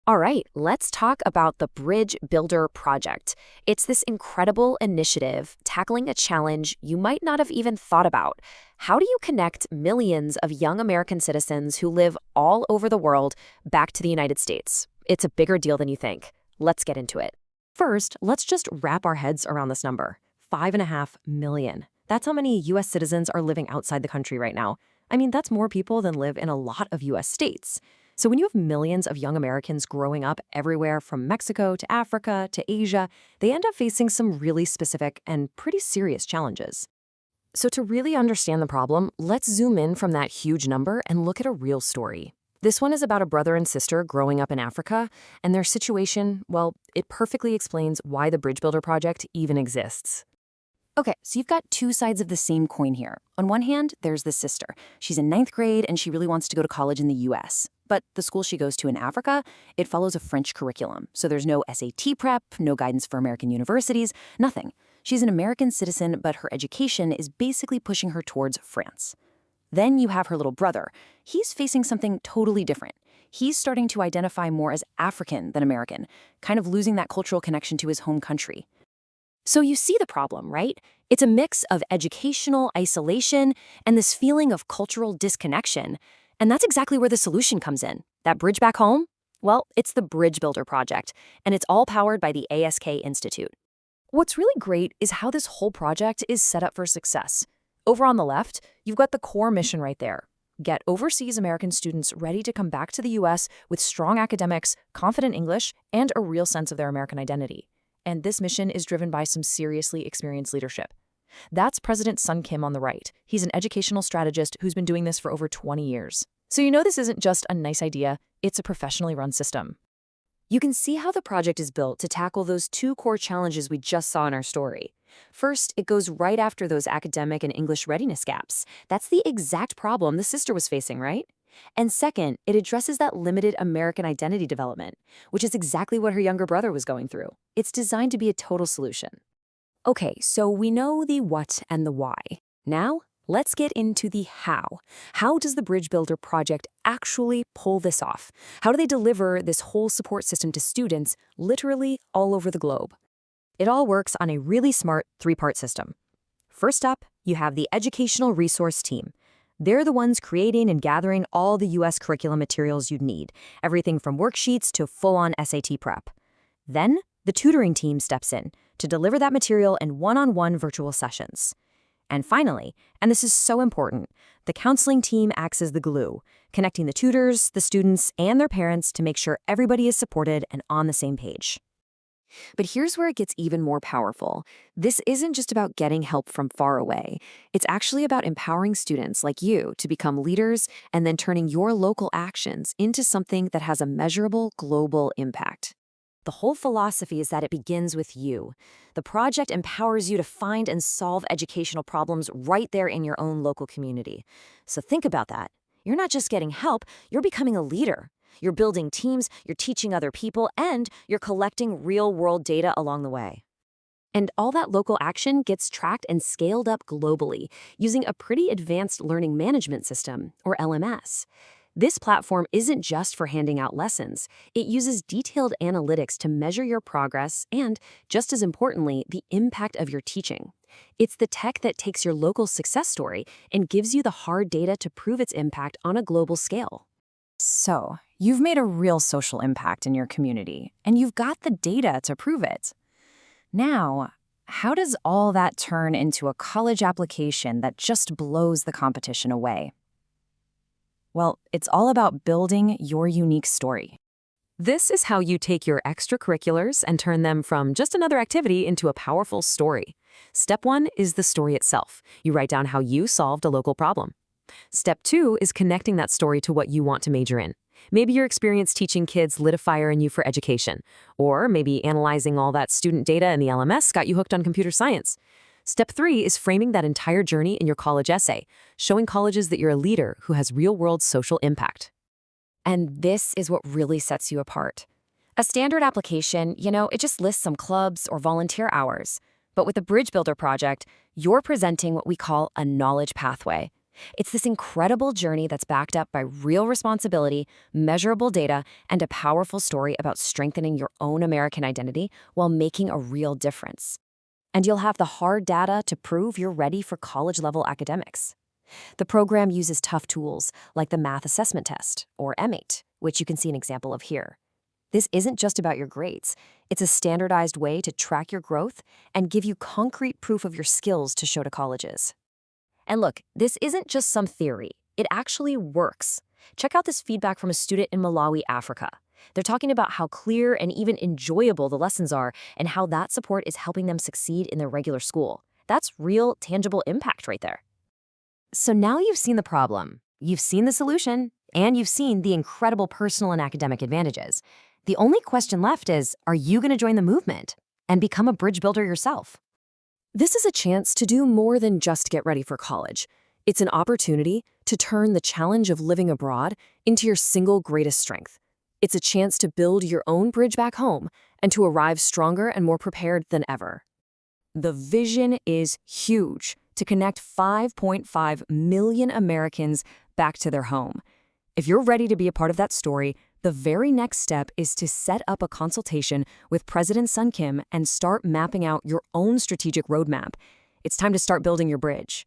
All right, let's talk about the Bridge Builder Project. It's this incredible initiative tackling a challenge you might not have even thought about. How do you connect millions of young American citizens who live all over the world back to the United States? It's a bigger deal than you think. Let's get into it. First, let's just wrap our heads around this number 5.5 million. That's how many U.S. citizens are living outside the country right now. I mean, that's more people than live in a lot of U.S. states. So when you have millions of young Americans growing up everywhere from Mexico to Africa to Asia, they end up facing some really specific and pretty serious challenges. So to really understand the problem, let's zoom in from that huge number and look at a real story. This one is about a brother and sister growing up in Africa, and their situation, well, it perfectly explains why the Bridge Builder Project even exists. Okay, so you've got two sides of the same coin here. On one hand, there's the sister. She's in ninth grade and she really wants to go to college in the US. But the school she goes to in Africa, it follows a French curriculum. So there's no SAT prep, no guidance for American universities, nothing. She's an American citizen, but her education is basically pushing her towards France. Then you have her little brother. He's facing something totally different. He's starting to identify more as African than American, kind of losing that cultural connection to his home country. So you see the problem, right? It's a mix of educational isolation and this feeling of cultural disconnection. And that's exactly where the solution comes in. That bridge back home? Well, it's the Bridge Builder Project, and it's all powered by the ASK Institute. What's really great is how this whole project is set up for success. Over on the left, you've got the core mission right there. Get overseas American students ready to come back to the U.S. with strong academics, confident English, and a real sense of their American identity. And this mission is driven by some seriously experienced leadership. That's President Sun Kim on the right. He's an educational strategist who's been doing this for over 20 years. So you know this isn't just a nice idea, it's a professionally run system. You can see how the project is built to tackle those two core challenges we just saw in our story. First, it goes right after those academic and English readiness gaps. That's the exact problem the sister was facing, right? And second, it addresses that limited American identity development, which is exactly what her younger brother was going through. It's designed to be a total solution. Okay, so we know the what and the why. Now, let's get into the how. How does the Bridge Builder Project actually pull this off? How do they deliver this whole support system to students literally all over the globe? It all works on a really smart three-part system. First up, you have the Educational Resource Team. They're the ones creating and gathering all the U.S. curriculum materials you'd need, everything from worksheets to full-on SAT prep. Then, the tutoring team steps in to deliver that material in one-on-one virtual sessions. And finally, and this is so important, the counseling team acts as the glue, connecting the tutors, the students, and their parents to make sure everybody is supported and on the same page. But here's where it gets even more powerful. This isn't just about getting help from far away. It's actually about empowering students like you to become leaders and then turning your local actions into something that has a measurable global impact. The whole philosophy is that it begins with you. The project empowers you to find and solve educational problems right there in your own local community. So think about that. You're not just getting help, you're becoming a leader. You're building teams, you're teaching other people, and you're collecting real-world data along the way. And all that local action gets tracked and scaled up globally using a pretty advanced learning management system, or LMS. This platform isn't just for handing out lessons. It uses detailed analytics to measure your progress and, just as importantly, the impact of your teaching. It's the tech that takes your local success story and gives you the hard data to prove its impact on a global scale. So, you've made a real social impact in your community, and you've got the data to prove it. Now, how does all that turn into a college application that just blows the competition away? Well, it's all about building your unique story. This is how you take your extracurriculars and turn them from just another activity into a powerful story. Step 1 is the story itself. You write down how you solved a local problem. Step 2 is connecting that story to what you want to major in. Maybe your experience teaching kids lit a fire in you for education, or maybe analyzing all that student data in the LMS got you hooked on computer science. Step 3 is framing that entire journey in your college essay, showing colleges that you're a leader who has real-world social impact. And this is what really sets you apart. A standard application, it just lists some clubs or volunteer hours. But with the Bridge Builder Project, you're presenting what we call a knowledge pathway. It's this incredible journey that's backed up by real responsibility, measurable data, and a powerful story about strengthening your own American identity while making a real difference. And you'll have the hard data to prove you're ready for college-level academics. The program uses tough tools like the Math Assessment Test, or M8, which you can see an example of here. This isn't just about your grades. It's a standardized way to track your growth and give you concrete proof of your skills to show to colleges. And look, this isn't just some theory. It actually works. Check out this feedback from a student in Malawi, Africa. They're talking about how clear and even enjoyable the lessons are and how that support is helping them succeed in their regular school. That's real, tangible impact right there. So now you've seen the problem, you've seen the solution, and you've seen the incredible personal and academic advantages. The only question left is, are you going to join the movement and become a bridge builder yourself? This is a chance to do more than just get ready for college. It's an opportunity to turn the challenge of living abroad into your single greatest strength. It's a chance to build your own bridge back home and to arrive stronger and more prepared than ever. The vision is huge, to connect 5.5 million Americans back to their home. If you're ready to be a part of that story, the very next step is to set up a consultation with President Sun Kim and start mapping out your own strategic roadmap. It's time to start building your bridge.